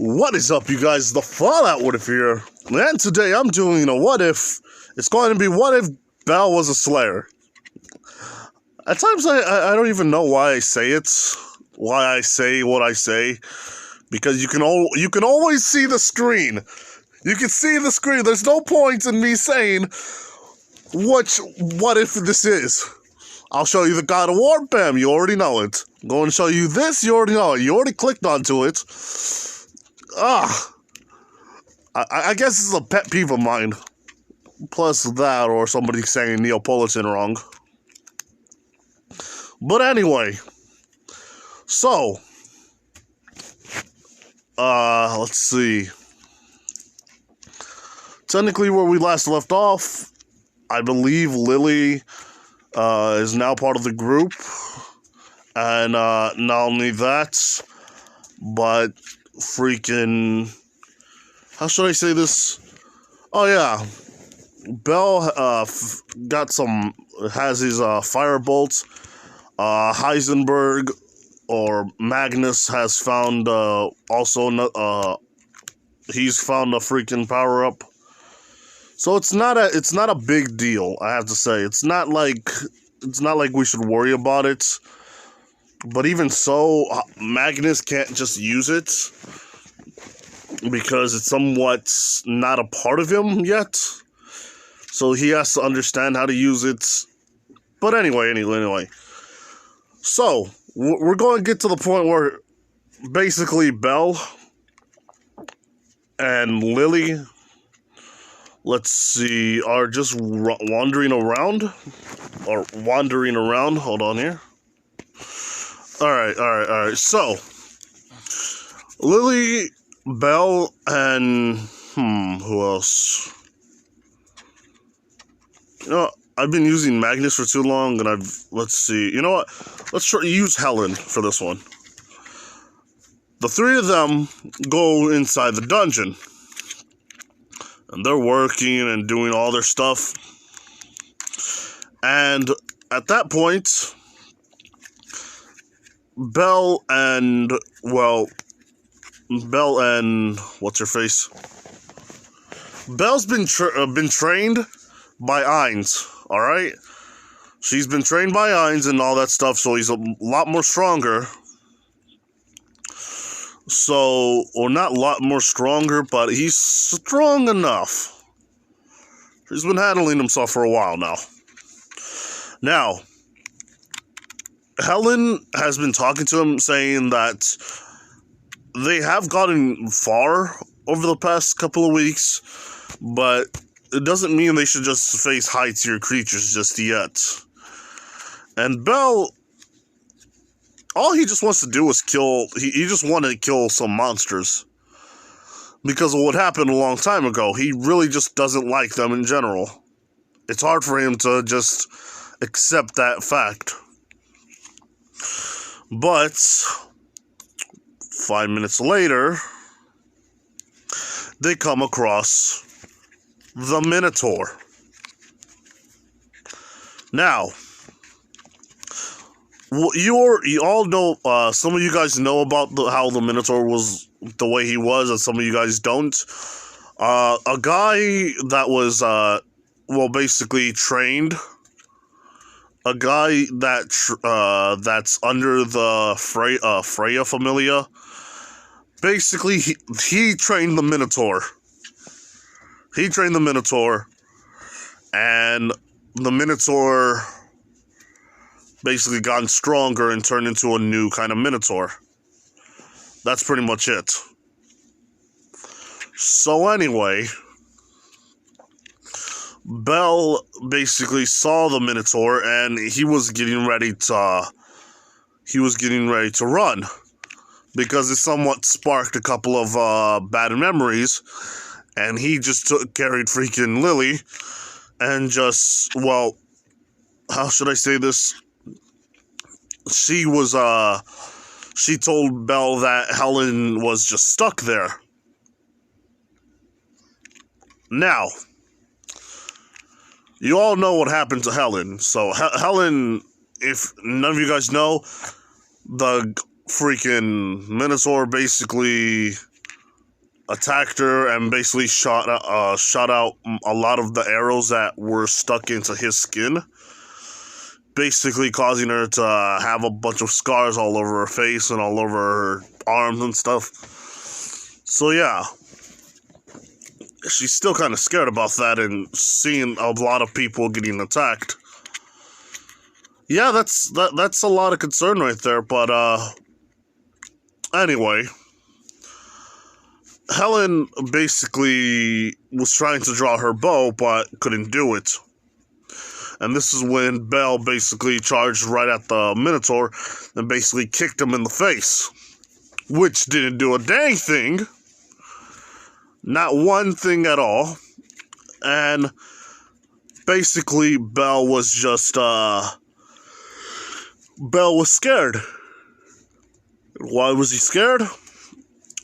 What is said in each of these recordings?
What is up, you guys? The Fallout What If here. And today I'm doing a what if. It's going to be what if Belle was a Slayer. At times I don't even know why I say it. Why I say what I say. Because you can always see the screen. You can see the screen. There's no point in me saying what if this is. I'll show you the God of War, bam, you already know it. I'm going to show you this, you already know it. You already clicked onto it. I guess this is a pet peeve of mine. Plus that, or somebody saying Neapolitan wrong. But anyway. So. Let's see. Technically, where we last left off, I believe Lily is now part of the group. And not only that, but freaking, how should I say this? Oh yeah, Bell has his firebolt. Heisenberg or Magnus has found he's found a freaking power up. So it's not a big deal, I have to say. It's not like we should worry about it. But even so, Magnus can't just use it because it's somewhat not a part of him yet. So he has to understand how to use it. But anyway. So, we're going to get to the point where basically Belle and Lily, let's see, are just wandering around. Hold on here. Alright. So, Lily, Belle, and, who else? You know, I've been using Magnus for too long, and let's see. You know what? Let's use Helen for this one. The three of them go inside the dungeon. And they're working and doing all their stuff. And at that point, Belle and what's her face? Belle's been trained by Ainz, alright? She's been trained by Ainz and all that stuff, so he's a lot more stronger. So, or not a lot more stronger, but he's strong enough. He's been handling himself for a while now. Now, Helen has been talking to him, saying that they have gotten far over the past couple of weeks, but it doesn't mean they should just face high-tier creatures just yet. And Belle, all he just wants to do is he just wanted to kill some monsters. Because of what happened a long time ago. He really just doesn't like them in general. It's hard for him to just accept that fact. But 5 minutes later, they come across the Minotaur. Now, you all know, some of you guys know about how the Minotaur was the way he was, and some of you guys don't. A guy that was, basically trained. A guy that's under the Freya Familia. Basically, he trained the Minotaur. He trained the Minotaur, and the Minotaur basically gotten stronger and turned into a new kind of Minotaur. That's pretty much it. So anyway, Belle basically saw the Minotaur, and he was getting ready to run, because it somewhat sparked a couple of bad memories. And he just carried freaking Lily, and just, well, how should I say this? She told Belle that Helen was just stuck there. Now, you all know what happened to Helen. So, Helen, if none of you guys know, the freaking Minotaur basically attacked her and basically shot out a lot of the arrows that were stuck into his skin, basically causing her to have a bunch of scars all over her face and all over her arms and stuff. So yeah, she's still kind of scared about that and seeing a lot of people getting attacked. Yeah, that's a lot of concern right there, but anyway, Helen basically was trying to draw her bow, but couldn't do it. And this is when Belle basically charged right at the Minotaur and basically kicked him in the face. Which didn't do a dang thing. Not one thing at all. And basically Belle was just, Belle was scared. Why was he scared?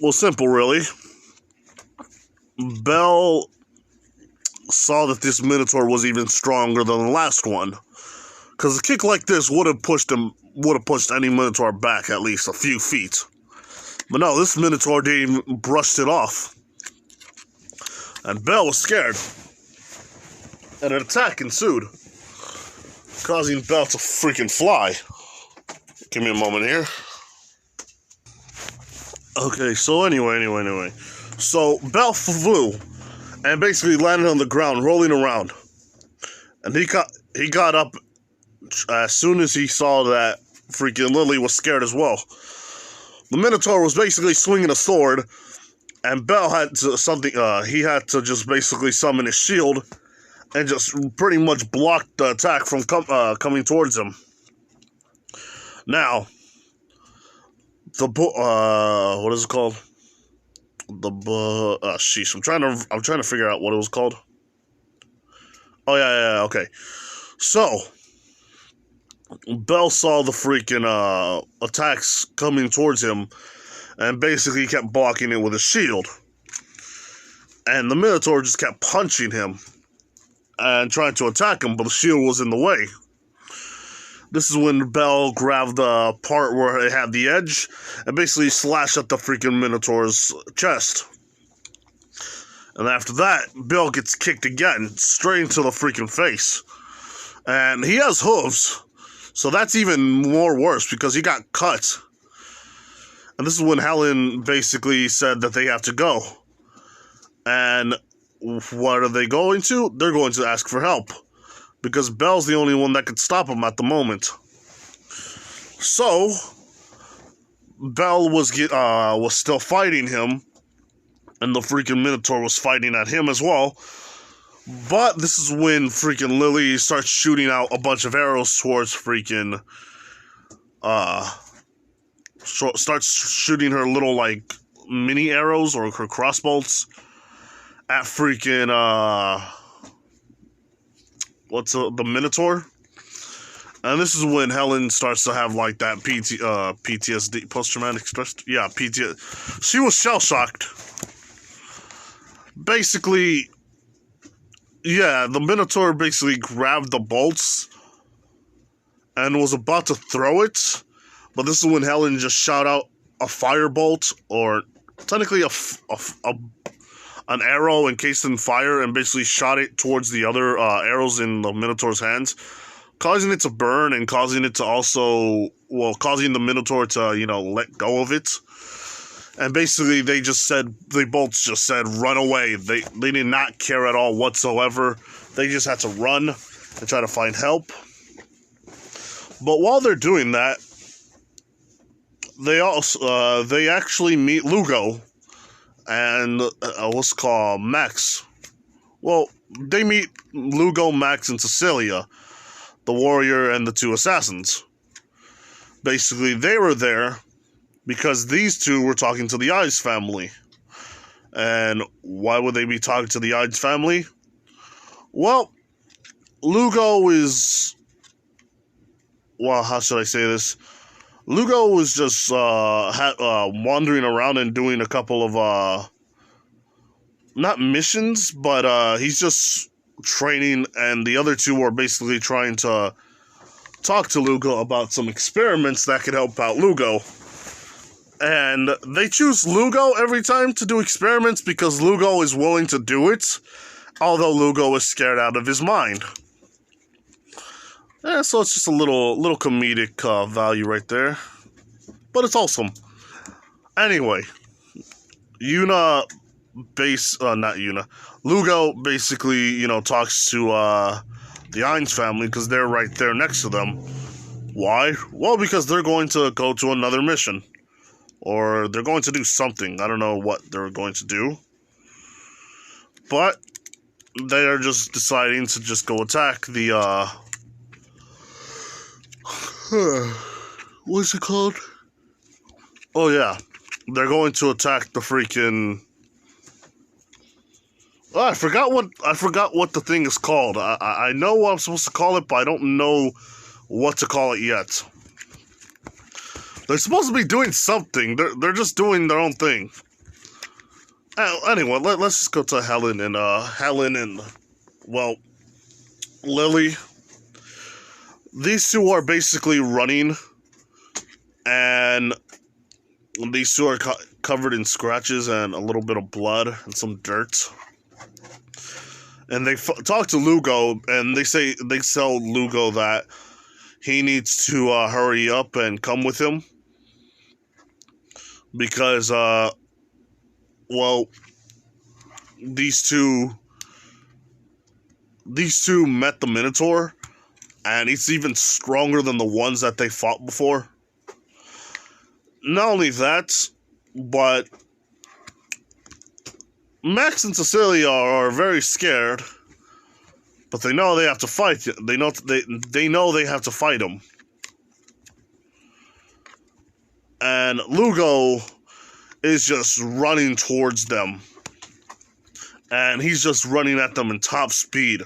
Well, simple really. Belle saw that this Minotaur was even stronger than the last one. Because a kick like this would have pushed any Minotaur back at least a few feet. But no, this Minotaur didn't even brush it off. And Belle was scared. And an attack ensued, causing Belle to freaking fly. Give me a moment here. Okay, so anyway. So Belle flew and basically landed on the ground, rolling around. And he got up as soon as he saw that freaking Lily was scared as well. The Minotaur was basically swinging a sword, and Belle had to he had to just basically summon his shield and just pretty much block the attack from coming towards him. Now, what is it called? Sheesh, I'm trying to figure out what it was called. Oh yeah, okay. So Belle saw the freaking attacks coming towards him and basically kept blocking it with a shield. And the Minotaur just kept punching him and trying to attack him, but the shield was in the way. This is when Belle grabbed the part where it had the edge and basically slashed at the freaking Minotaur's chest. And after that, Belle gets kicked again, straight into the freaking face. And he has hooves, so that's even more worse because he got cut. And this is when Helen basically said that they have to go. And what are they going to? They're going to ask for help, because Belle's the only one that could stop him at the moment. So Belle was still fighting him, and the freaking Minotaur was fighting at him as well. But this is when freaking Lily starts shooting out a bunch of arrows towards freaking starts shooting her little like mini arrows or her crossbolts at freaking the Minotaur. And this is when Helen starts to have like that PTSD, post-traumatic stress. Yeah, PTSD. She was shell-shocked. Basically, yeah, the Minotaur basically grabbed the bolts and was about to throw it, but this is when Helen just shot out a firebolt, or technically an arrow encased in fire, and basically shot it towards the other arrows in the Minotaur's hands, causing it to burn and causing it to also, causing the Minotaur to, let go of it. And basically they both just said, run away. They did not care at all whatsoever. They just had to run and try to find help. But while they're doing that, they actually meet Lugo and what's called Max. Well, they meet Lugo, Max, and Cecilia, the warrior and the two assassins. Basically, they were there because these two were talking to the Ides family. And why would they be talking to the Ides family? Well, Lugo is... Well, how should I say this? Lugo was just wandering around and doing a couple of... not missions, but he's just training, and the other two were basically trying to talk to Lugo about some experiments that could help out Lugo. And they choose Lugo every time to do experiments because Lugo is willing to do it, although Lugo is scared out of his mind. So it's just a little comedic value right there. But it's awesome. Anyway, not Yuna. Lugo basically, talks to the Ainz family because they're right there next to them. Why? Well, because they're going to go to another mission. Or they're going to do something. I don't know what they're going to do. But they are just deciding to just go attack the, what's it called? Oh, yeah. They're going to attack the freaking... Oh, I forgot what the thing is called. I know what I'm supposed to call it, but I don't know what to call it yet. They're supposed to be doing something. They're just doing their own thing. Anyway, let's just go to Helen and Lily. These two are basically running, and these two are covered in scratches and a little bit of blood and some dirt. And they talk to Lugo, and they tell Lugo that he needs to hurry up and come with him. Because, these two met the Minotaur, and it's even stronger than the ones that they fought before. Not only that, but Max and Cecilia are very scared, but they know they have to fight. They know they have to fight him. And Lugo is just running towards them. And he's just running at them in top speed.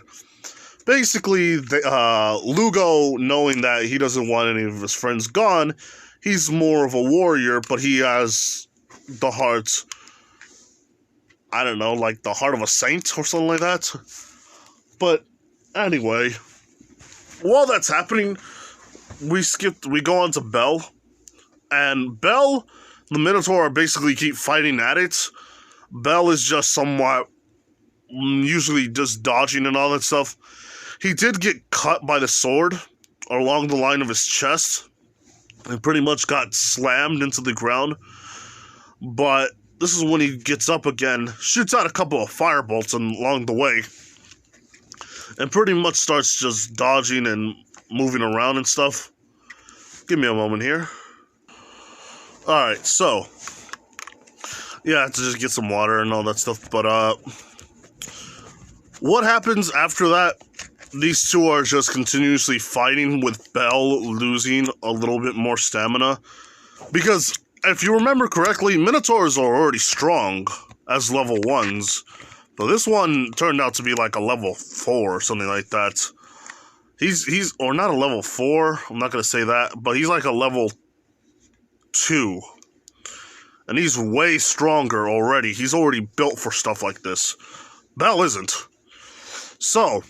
Basically, Lugo, knowing that he doesn't want any of his friends gone, he's more of a warrior, but he has the heart, I don't know, like the heart of a saint or something like that. But anyway, while that's happening, we go on to Belle. And Belle, the Minotaur basically keep fighting at it. Belle is just somewhat, usually just dodging and all that stuff. He did get cut by the sword along the line of his chest. And pretty much got slammed into the ground. But this is when he gets up again, shoots out a couple of firebolts along the way. And pretty much starts just dodging and moving around and stuff. Give me a moment here. Alright, so, yeah, I have to just get some water and all that stuff, but, what happens after that? These two are just continuously fighting with Belle losing a little bit more stamina, because, if you remember correctly, Minotaurs are already strong as level 1s, but this one turned out to be like a level 4 or something like that. He's, or not a level 4, I'm not gonna say that, but he's like a level 2. And he's way stronger already. He's already built for stuff like this. Belle isn't. So,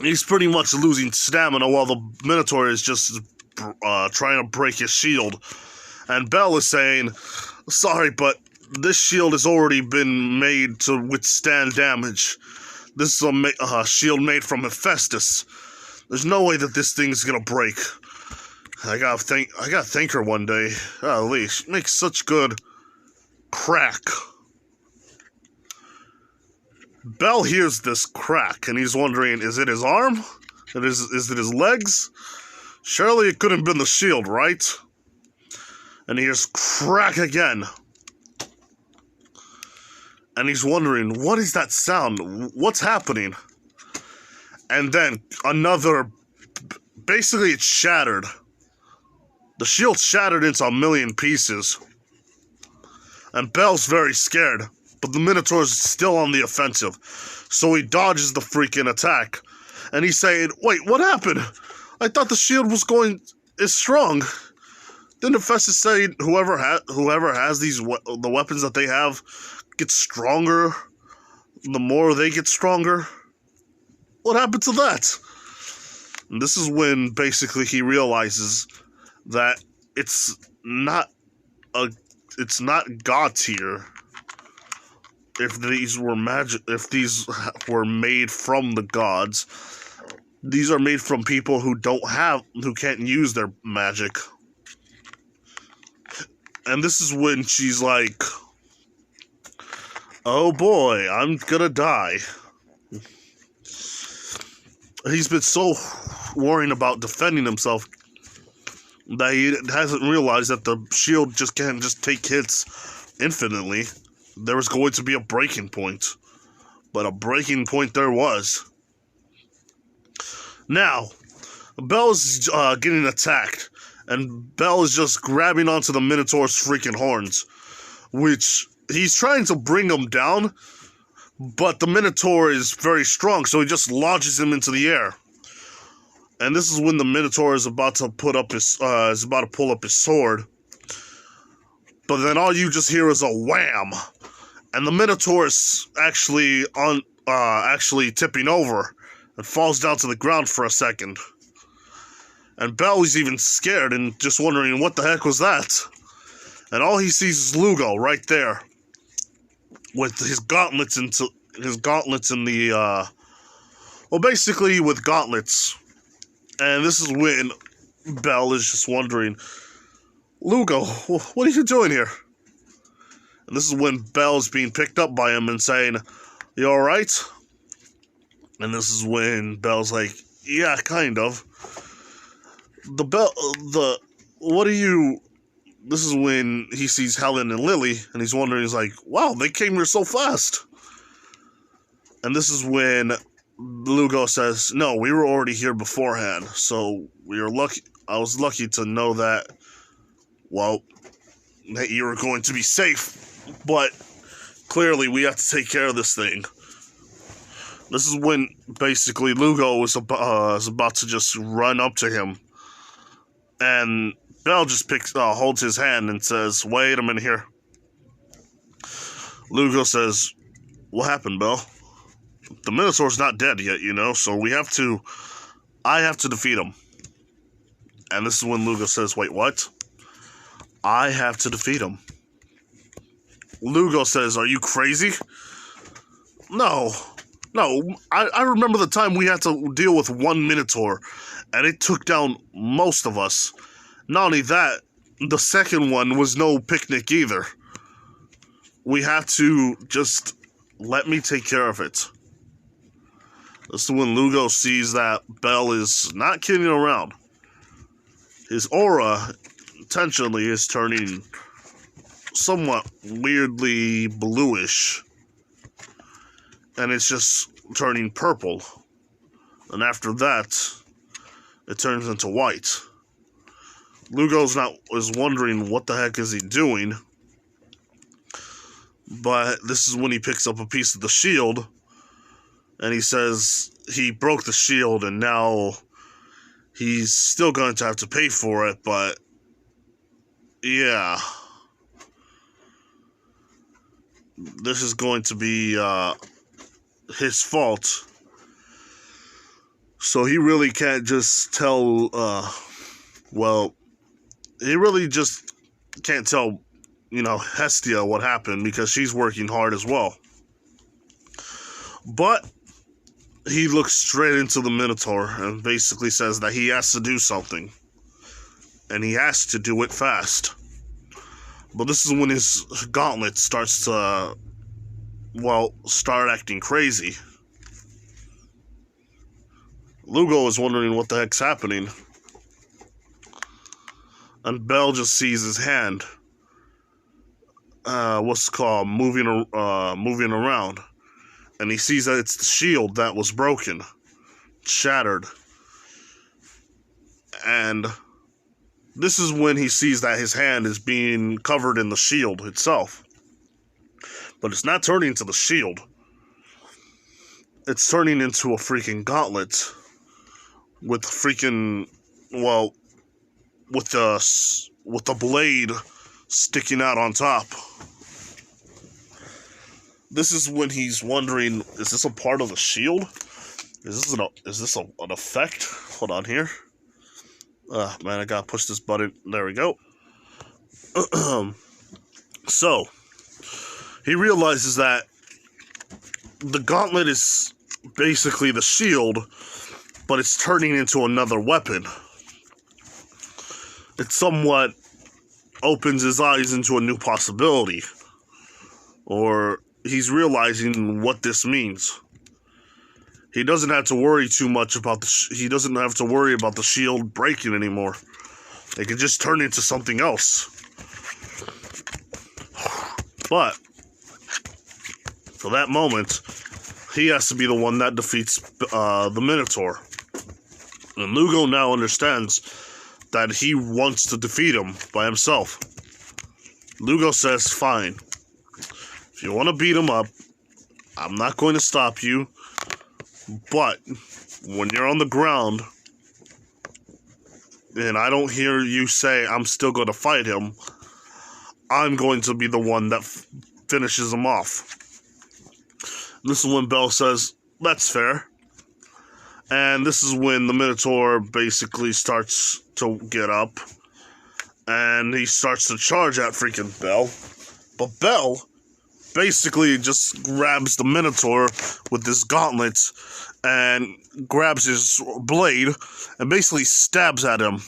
he's pretty much losing stamina while the Minotaur is just trying to break his shield. And Belle is saying, sorry, but this shield has already been made to withstand damage. This is a shield made from Hephaestus. There's no way that this thing's gonna break. I gotta thank her one day. Golly, she makes such good crack. Belle hears this crack, and he's wondering, is it his arm? Is it his legs? Surely it couldn't have been the shield, right? And he hears crack again. And he's wondering, what is that sound? What's happening? And then another... Basically, it's shattered. The shield shattered into a million pieces. And Belle's very scared, but the Minotaur's still on the offensive. So he dodges the freaking attack. And he's saying, wait, what happened? I thought the shield is strong. Didn't Hephaestus say whoever has the weapons that they have gets stronger the more they get stronger? What happened to that? And this is when basically he realizes that it's not a it's not God tier. If these were made from the gods, these are made from people who can't use their magic. And this is when she's like, oh boy, I'm gonna die. He's been so worried about defending himself that he hasn't realized that the shield can't just take hits infinitely. There was going to be a breaking point. But a breaking point there was. Now, Bel's getting attacked. And Bel is just grabbing onto the Minotaur's freaking horns. Which, he's trying to bring him down. But the Minotaur is very strong, so he just launches him into the air. And this is when the Minotaur is about to pull up his sword. But then all you just hear is a wham. And the Minotaur is actually tipping over and falls down to the ground for a second. And Bel is even scared and just wondering what the heck was that. And all he sees is Lugo right there, with his gauntlets in the basically with gauntlets. And this is when Bel is just wondering, Lugo, what are you doing here? And this is when Bel's being picked up by him and saying, you alright? And this is when Bel's like, yeah, kind of. This is when he sees Helen and Lily, and he's wondering, he's like, wow, they came here so fast. And this is when Lugo says, no, we were already here beforehand, so I was lucky to know that, well, that you were going to be safe. But clearly, we have to take care of this thing. This is when basically Lugo is about to just run up to him, and Bel just holds his hand and says, "Wait a minute here." Lugo says, "What happened, Bel? The Minotaur's not dead yet, so I have to defeat him." And this is when Lugo says, "Wait, what? I have to defeat him." Lugo says, "Are you crazy?" No, I remember the time we had to deal with one Minotaur, and it took down most of us. Not only that, the second one was no picnic either. We had to just let me take care of it. This is when Lugo sees that Bel is not kidding around. His aura, intentionally, is turning somewhat weirdly bluish. And it's just turning purple. And after that, it turns into white. Lugo is wondering what the heck is he doing. But this is when he picks up a piece of the shield. And he says he broke the shield and now he's still going to have to pay for it, but yeah. This is going to be his fault. So he really can't just tell, he really just can't tell, Hestia what happened because she's working hard as well. But he looks straight into the Minotaur and basically says that he has to do something. And he has to do it fast. But this is when his gauntlet starts to, start acting crazy. Lugo is wondering what the heck's happening. And Bel just sees his hand, moving around. And he sees that it's the shield that was broken, shattered. And this is when he sees that his hand is being covered in the shield itself. But it's not turning into the shield. It's turning into a freaking gauntlet. With freaking, with the blade sticking out on top. This is when he's wondering, is this a part of the shield? Is this an effect? Hold on here. Man, I gotta push this button. There we go. So, he realizes that the gauntlet is basically the shield, but it's turning into another weapon. It somewhat opens his eyes into a new possibility. Or he's realizing what this means. He doesn't have to worry too much about he doesn't have to worry about the shield breaking anymore. It can just turn into something else. But for that moment, he has to be the one that defeats the Minotaur. And Lugo now understands that he wants to defeat him by himself. Lugo says, fine. If you want to beat him up, I'm not going to stop you. But when you're on the ground, and I don't hear you say, I'm still going to fight him, I'm going to be the one that finishes him off. This is when Bell says, that's fair. And this is when the Minotaur basically starts to get up. And he starts to charge at freaking Bell. But Bell basically just grabs the Minotaur with his gauntlet and grabs his blade and basically stabs at him.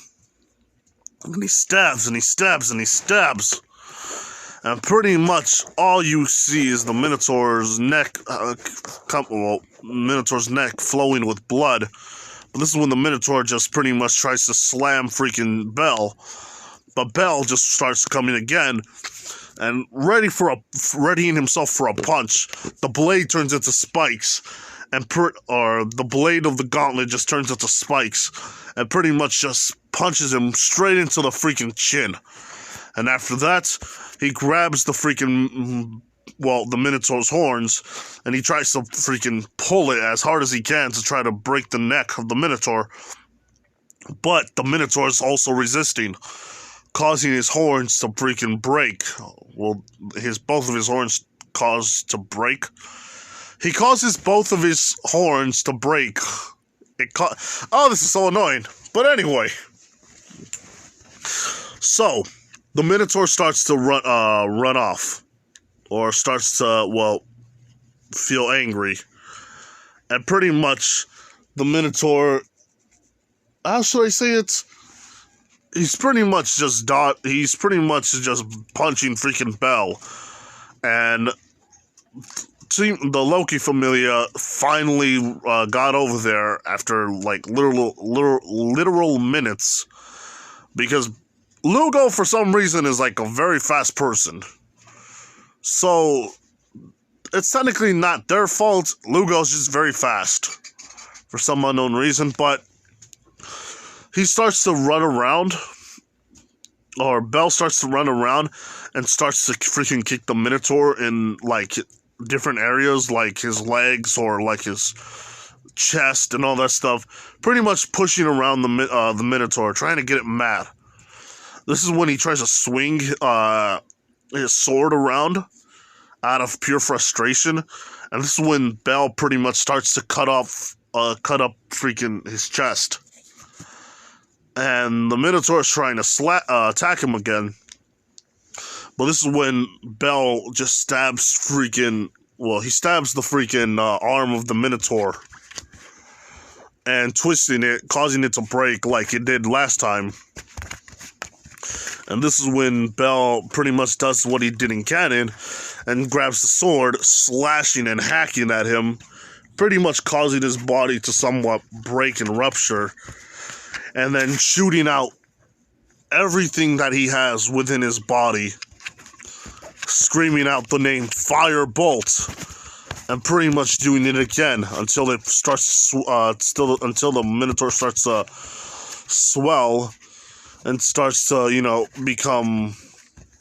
And he stabs and he stabs and he stabs. And pretty much all you see is the Minotaur's neck, Minotaur's neck flowing with blood. But this is when the Minotaur just pretty much tries to slam freaking Bell. But Bell just starts coming again. And readying himself for a punch, the blade turns into spikes. The blade of the gauntlet just turns into spikes. And pretty much just punches him straight into the freaking chin. And after that, he grabs the the Minotaur's horns, and he tries to freaking pull it as hard as he can to try to break the neck of the Minotaur. But the Minotaur is also resisting, causing his horns to freaking break. Well, both of his horns to break. He causes both of his horns to break. Oh, this is so annoying. But anyway. So, the Minotaur starts to run off. Or starts to, feel angry. And pretty much, the Minotaur, how should I say it? He's pretty much just punching freaking Bell. And the Loki Familia finally got over there after, like, literal minutes. Because Lugo, for some reason, is like a very fast person. So, it's technically not their fault. Lugo's just very fast. For some unknown reason. But he starts to run around. Or Bell starts to run around. And starts to freaking kick the Minotaur in, like, different areas. Like his legs or, like, his chest and all that stuff. Pretty much pushing around the Minotaur. Trying to get it mad. This is when he tries to swing his sword around out of pure frustration. And this is when Bell pretty much starts to cut up freaking his chest. And the Minotaur is trying to attack him again. But this is when Bell just stabs he stabs the freaking arm of the Minotaur. And twisting it, causing it to break like it did last time. And this is when Bell pretty much does what he did in canon and grabs the sword, slashing and hacking at him, pretty much causing his body to somewhat break and rupture, and then shooting out everything that he has within his body, screaming out the name Firebolt, and pretty much doing it again until it starts until the Minotaur starts to swell. And starts to, become,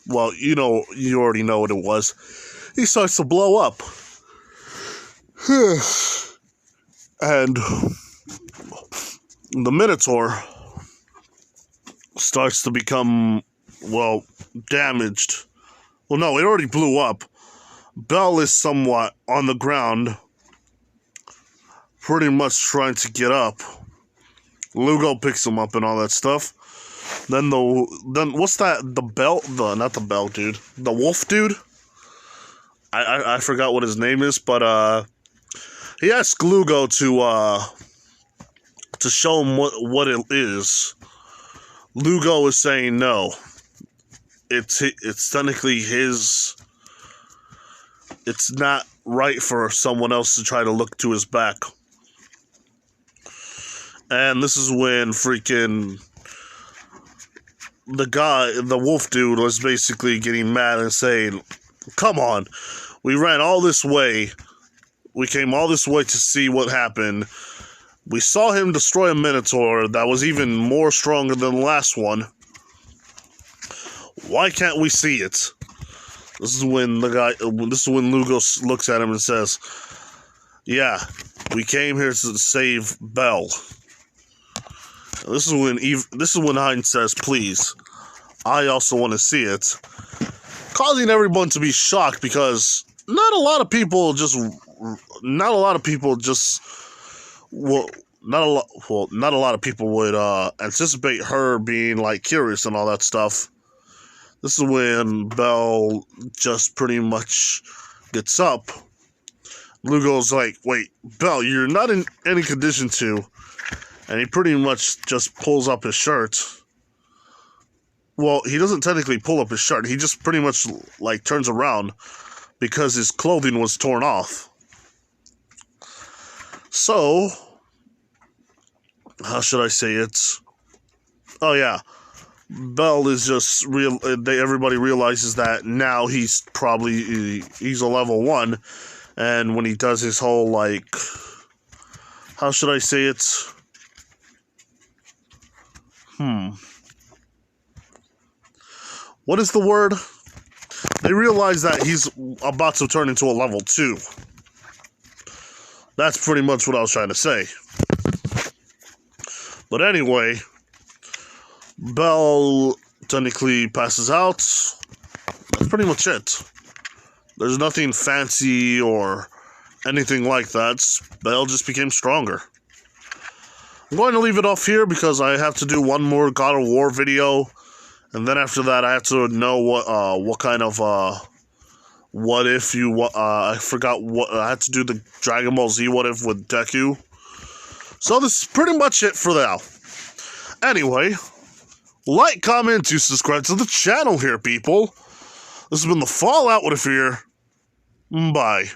you already know what it was. He starts to blow up. And the Minotaur starts to become, damaged. Well, no, it already blew up. Bell is somewhat on the ground, pretty much trying to get up. Lugo picks him up and all that stuff. Then what's that? The belt? Not the belt dude. The wolf dude. I forgot what his name is, but he asked Lugo to show him what it is. Lugo is saying no. It's technically his. It's not right for someone else to try to look to his back. And this is when freaking the wolf dude, was basically getting mad and saying, "Come on, we ran all this way. We came all this way to see what happened. We saw him destroy a Minotaur that was even more stronger than the last one. Why can't we see it?" This is when Lugo looks at him and says, "Yeah, we came here to save Bell." This is when Heinz says, "Please, I also want to see it," causing everyone to be shocked because not a lot of people would anticipate her being like curious and all that stuff. This is when Bell just pretty much gets up. Lugo's like, "Wait, Bell, you're not in any condition to," and he pretty much just pulls up his shirt. Well, he doesn't technically pull up his shirt. He just pretty much like turns around because his clothing was torn off. So, how should I say it? Oh yeah, Bell is just everybody realizes that now he's a level 1, and when he does his whole like, how should I say it? What is the word? They realize that he's about to turn into a level 2. That's pretty much what I was trying to say. But anyway, Bell technically passes out. That's pretty much it. There's nothing fancy or anything like that. Bell just became stronger. I'm going to leave it off here because I have to do one more God of War video. And then after that, I have to know what kind of, what if you, I forgot what, I had to do the Dragon Ball Z what if with Deku. So this is pretty much it for now. Anyway, like, comment, to subscribe to the channel here, people. This has been the Fallout with a Fear. Bye.